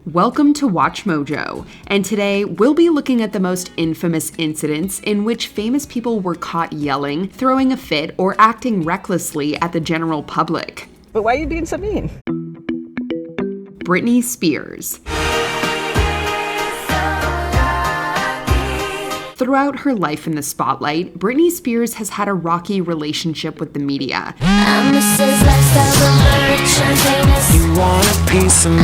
Welcome to Watch Mojo, and today we'll be looking at the most infamous incidents in which famous people were caught yelling, throwing a fit, or acting recklessly at the general public. But why are you being so mean? Britney Spears. Throughout her life in the spotlight, Britney Spears has had a rocky relationship with the media. You want a piece of me.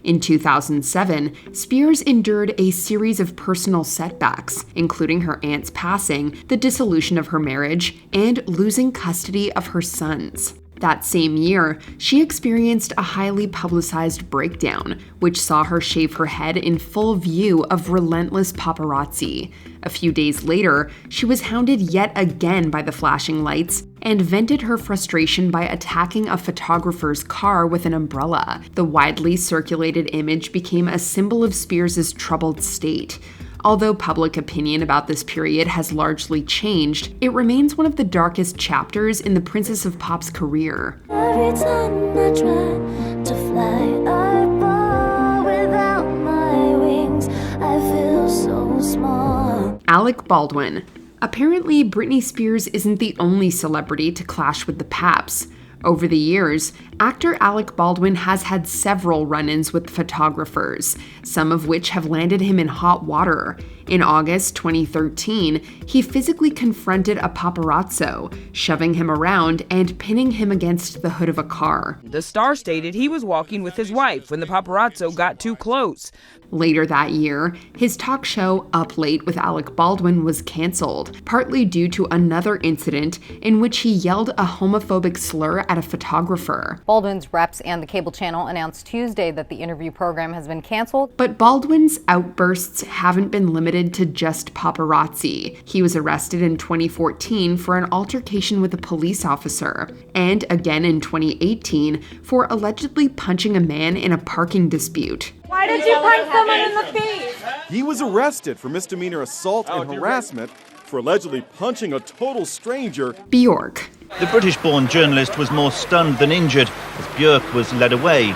In 2007, Spears endured a series of personal setbacks, including her aunt's passing, the dissolution of her marriage, and losing custody of her sons. That same year, she experienced a highly publicized breakdown, which saw her shave her head in full view of relentless paparazzi. A few days later, she was hounded yet again by the flashing lights and vented her frustration by attacking a photographer's car with an umbrella. The widely circulated image became a symbol of Spears' troubled state. Although public opinion about this period has largely changed, it remains one of the darkest chapters in the Princess of Pop's career. Every time I try to fly, I fall without my wings. I feel so small. Alec Baldwin. Apparently, Britney Spears isn't the only celebrity to clash with the paps. Over the years, actor Alec Baldwin has had several run-ins with photographers, some of which have landed him in hot water. In August 2013, he physically confronted a paparazzo, shoving him around and pinning him against the hood of a car. The star stated he was walking with his wife when the paparazzo got too close. Later that year, his talk show Up Late with Alec Baldwin was canceled, partly due to another incident in which he yelled a homophobic slur at a photographer. Baldwin's reps and the cable channel announced Tuesday that the interview program has been canceled. But Baldwin's outbursts haven't been limited to just paparazzi. He was arrested in 2014 for an altercation with a police officer, and again in 2018 for allegedly punching a man in a parking dispute. Why did you punch someone in the face? He was arrested for misdemeanor assault and harassment for allegedly punching a total stranger. Bjork. The British-born journalist was more stunned than injured as Bjork was led away,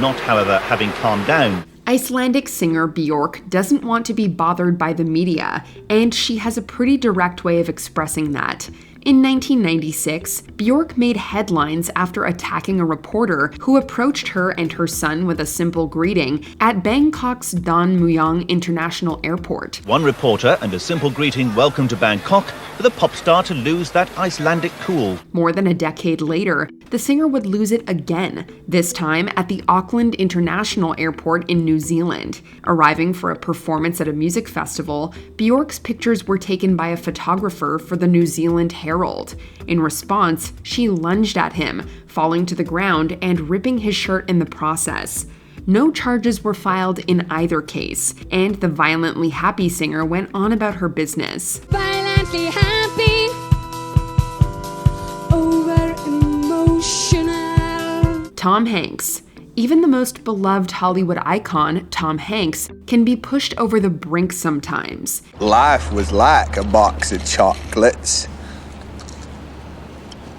not, however, having calmed down. Icelandic singer Bjork doesn't want to be bothered by the media, and she has a pretty direct way of expressing that. In 1996, Bjork made headlines after attacking a reporter who approached her and her son with a simple greeting at Bangkok's Don Mueang International Airport. One reporter and a simple greeting welcome to Bangkok for the pop star to lose that Icelandic cool. More than a decade later, the singer would lose it again, this time at the Auckland International Airport in New Zealand. Arriving for a performance at a music festival, Bjork's pictures were taken by a photographer for the New Zealand Herald. In response, she lunged at him, falling to the ground and ripping his shirt in the process. No charges were filed in either case, and the violently happy singer went on about her business. Violently happy, over emotional. Tom Hanks. Even the most beloved Hollywood icon, Tom Hanks, can be pushed over the brink sometimes. Life was like a box of chocolates.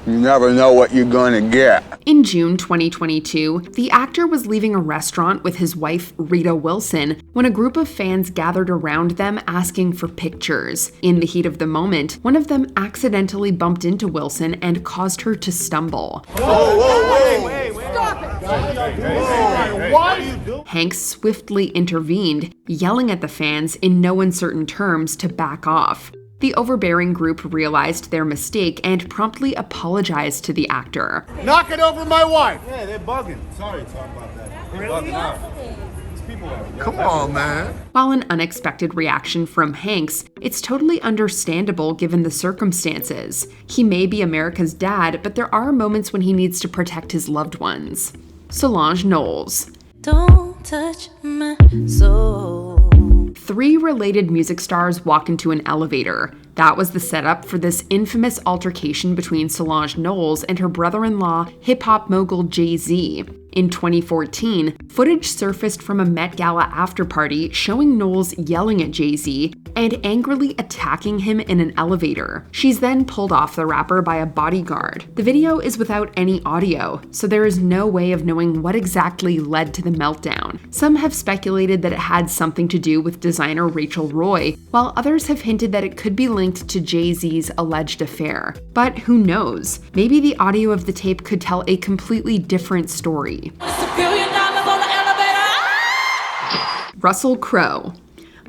You never know what you're gonna get. In June 2022, the actor was leaving a restaurant with his wife, Rita Wilson, when a group of fans gathered around them asking for pictures. In the heat of the moment, one of them accidentally bumped into Wilson and caused her to stumble. Wait. Stop it! What are you doing? Hanks swiftly intervened, yelling at the fans in no uncertain terms to back off. The overbearing group realized their mistake and promptly apologized to the actor. Knock it over my wife! Yeah, they're bugging. Sorry to talk about that. They're bugging out. These people are... Come on, man. While an unexpected reaction from Hanks, it's totally understandable given the circumstances. He may be America's dad, but there are moments when he needs to protect his loved ones. Solange Knowles. Don't touch my soul. 3 related music stars walk into an elevator. That was the setup for this infamous altercation between Solange Knowles and her brother-in-law, hip-hop mogul Jay-Z. In 2014, footage surfaced from a Met Gala after-party showing Knowles yelling at Jay-Z, and angrily attacking him in an elevator. She's then pulled off the rapper by a bodyguard. The video is without any audio, so there is no way of knowing what exactly led to the meltdown. Some have speculated that it had something to do with designer Rachel Roy, while others have hinted that it could be linked to Jay-Z's alleged affair. But who knows? Maybe the audio of the tape could tell a completely different story. Russell Crowe.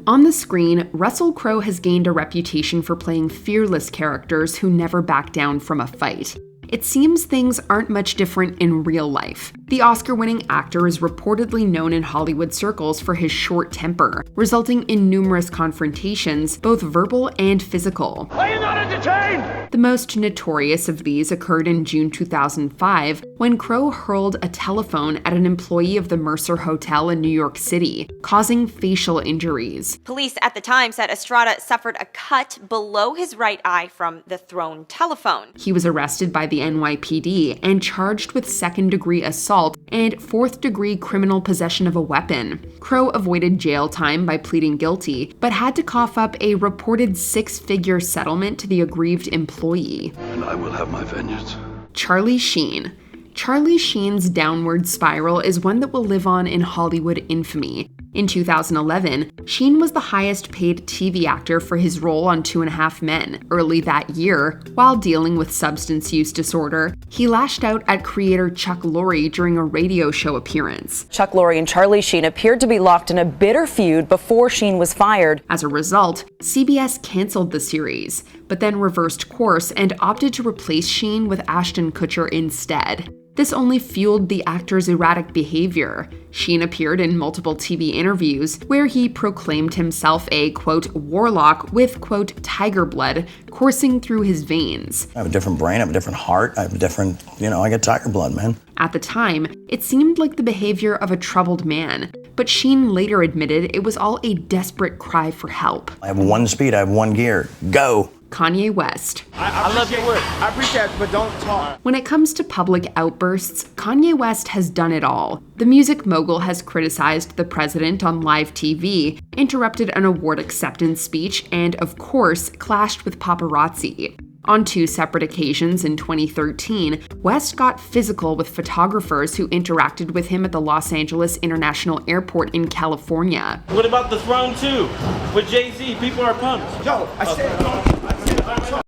On the screen, Russell Crowe has gained a reputation for playing fearless characters who never back down from a fight. It seems things aren't much different in real life. The Oscar-winning actor is reportedly known in Hollywood circles for his short temper, resulting in numerous confrontations, both verbal and physical. Are you not entertained? The most notorious of these occurred in June 2005, when Crowe hurled a telephone at an employee of the Mercer Hotel in New York City, causing facial injuries. Police at the time said Estrada suffered a cut below his right eye from the thrown telephone. He was arrested by the NYPD and charged with second-degree assault and fourth-degree criminal possession of a weapon. Crowe avoided jail time by pleading guilty, but had to cough up a reported six-figure settlement to the aggrieved employee. And I will have my vengeance. Charlie Sheen. Charlie Sheen's downward spiral is one that will live on in Hollywood infamy. In 2011, Sheen was the highest-paid TV actor for his role on 2.5 Men. Early that year, while dealing with substance use disorder, he lashed out at creator Chuck Lorre during a radio show appearance. Chuck Lorre and Charlie Sheen appeared to be locked in a bitter feud before Sheen was fired. As a result, CBS canceled the series, but then reversed course and opted to replace Sheen with Ashton Kutcher instead. This only fueled the actor's erratic behavior. Sheen appeared in multiple TV interviews where he proclaimed himself a, quote, warlock with, quote, tiger blood coursing through his veins. I have a different brain, I have a different heart, I have a different, I get tiger blood, man. At the time, it seemed like the behavior of a troubled man, but Sheen later admitted it was all a desperate cry for help. I have one speed, I have one gear, go! Kanye West. I love your work. I appreciate it, but don't talk. When it comes to public outbursts, Kanye West has done it all. The music mogul has criticized the president on live TV, interrupted an award acceptance speech, and, of course, clashed with paparazzi. On 2 separate occasions in 2013, West got physical with photographers who interacted with him at the Los Angeles International Airport in California. What about the throne too? With Jay-Z, people are pumped. Yo, I said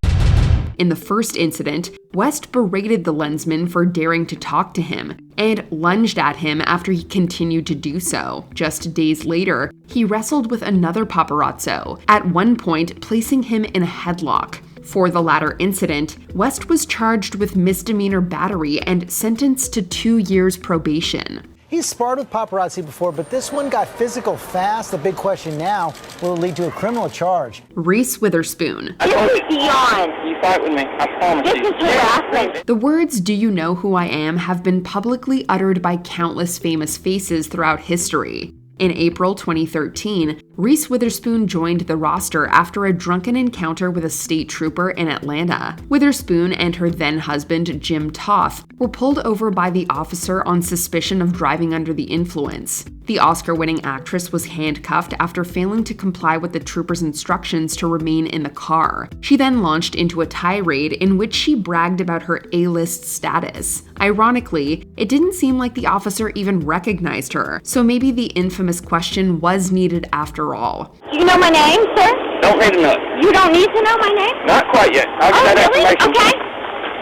In the first incident, West berated the lensman for daring to talk to him and lunged at him after he continued to do so. Just days later, he wrestled with another paparazzo, at one point placing him in a headlock. For the latter incident, West was charged with misdemeanor battery and sentenced to 2 years probation. He's sparred with paparazzi before, but this one got physical fast. The big question now, will it lead to a criminal charge? Reese Witherspoon. This is beyond. You fight with me, I promise you. This is harassment. The words, "Do you know who I am?" have been publicly uttered by countless famous faces throughout history. In April 2013, Reese Witherspoon joined the roster after a drunken encounter with a state trooper in Atlanta. Witherspoon and her then-husband, Jim Toth, were pulled over by the officer on suspicion of driving under the influence. The Oscar-winning actress was handcuffed after failing to comply with the trooper's instructions to remain in the car. She then launched into a tirade in which she bragged about her A-list status. Ironically, it didn't seem like the officer even recognized her, so maybe the infamous question was needed after all. Do you know my name, sir? Don't need to know. You don't need to know my name? Not quite yet. I'll get that really? information. Okay.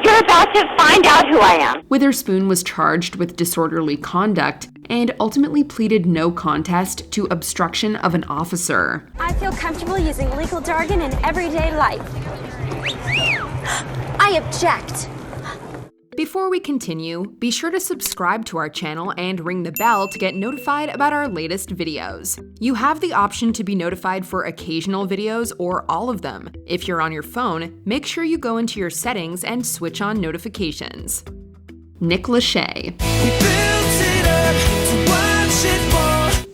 You're about to find out who I am. Witherspoon was charged with disorderly conduct and ultimately pleaded no contest to obstruction of an officer. I feel comfortable using legal jargon in everyday life. I object. Before we continue, be sure to subscribe to our channel and ring the bell to get notified about our latest videos. You have the option to be notified for occasional videos or all of them. If you're on your phone, make sure you go into your settings and switch on notifications. Nick Lachey.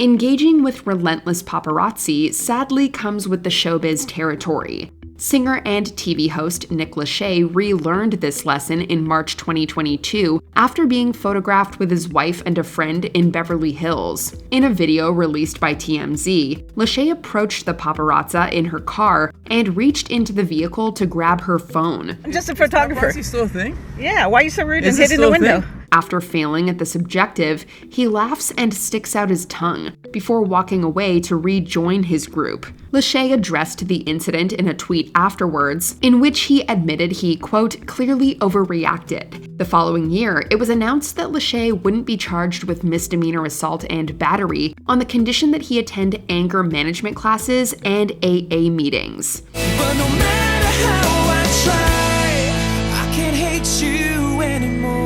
Engaging with relentless paparazzi sadly comes with the showbiz territory. Singer and TV host Nick Lachey relearned this lesson in March 2022 after being photographed with his wife and a friend in Beverly Hills. In a video released by TMZ, Lachey approached the paparazzi in her car and reached into the vehicle to grab her phone. I'm just a photographer. Is still a thing? Yeah, why are you so rude and hid in the window? After failing at this objective, he laughs and sticks out his tongue before walking away to rejoin his group. Lachey addressed the incident in a tweet afterwards, in which he admitted he, quote, clearly overreacted. The following year, it was announced that Lachey wouldn't be charged with misdemeanor assault and battery on the condition that he attend anger management classes and AA meetings. But no matter how I try, I can't hate you anymore.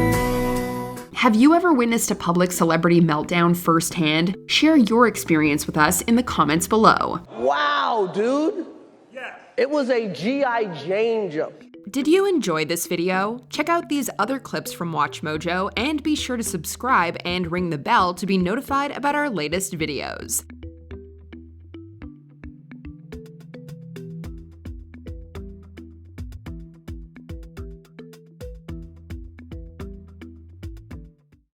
Have you ever witnessed a public celebrity meltdown firsthand? Share your experience with us in the comments below. Wow, dude. Yeah. It was a G.I. Jane jump. Did you enjoy this video? Check out these other clips from WatchMojo and be sure to subscribe and ring the bell to be notified about our latest videos.